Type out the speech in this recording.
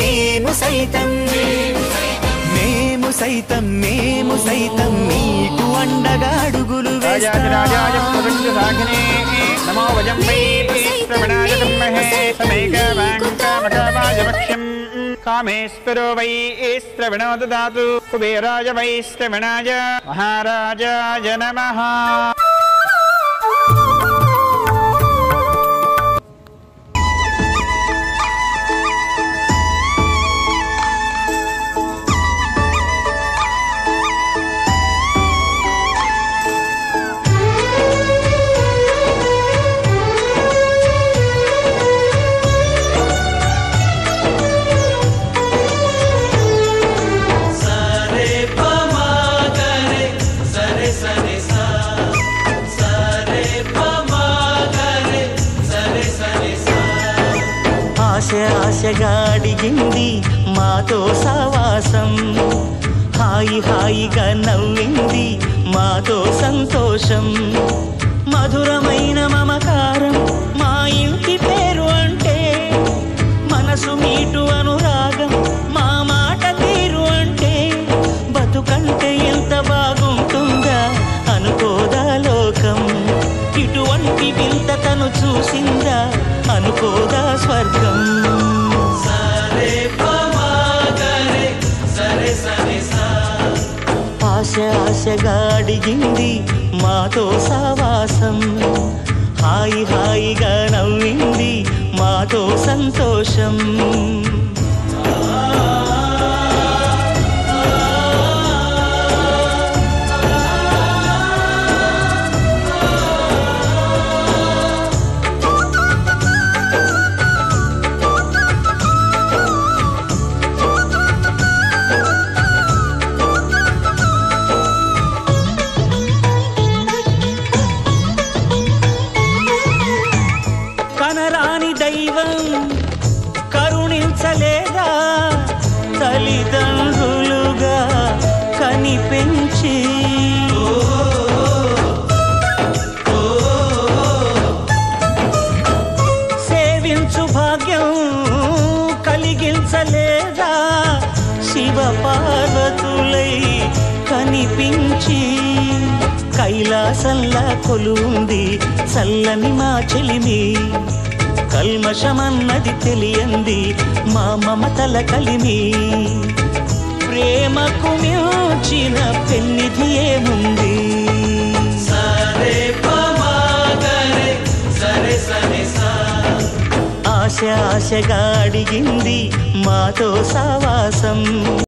మేము సైతం మీకు అండగా అడుగులు వేస్తాం నమో వయం వై శ్రవణాయ విద్మహే సమేకవాంకామకామాయ వక్ష్యం కామేశ్వరో వై శ్రవణో దదాతు కుబేరాయ వై శ్రవణాయ మహారాజాయ నమః. ఆశగా అడిగింది మాతో సావాసం హాయిగా నవ్వింది మాతో సంతోషం మధురమైన మమకారం మా ఇంటి పేరు అంటే మనసు మీటు అనురాగం మా మాట తీరు అంటే బతుకంటే ఎంత బాగుంటుందా అనుకోదా లోకం ఇటువంటి వింత తను చూసిందా అనుకోదా స్వర్గం. ఆశగా అడిగింది మాతో సావాసం హాయిగా నవ్వింది మాతో సంతోషం. కనరాని దైవం కరుణించలేదా తల్లిదండ్రులుగా కనిపించి సేవించు భాగ్యం కలిగించలేదా శివ పార్వతులై కనిపించి కైలాసంలా కొలుంది చల్లని మా చెలిమి కల్మషమన్నది తెలియంది మా మమతల కలిమి ప్రేమకు మించిన పెన్నిధి ఏముంది. ఆశగా అడిగింది మాతో సావాసం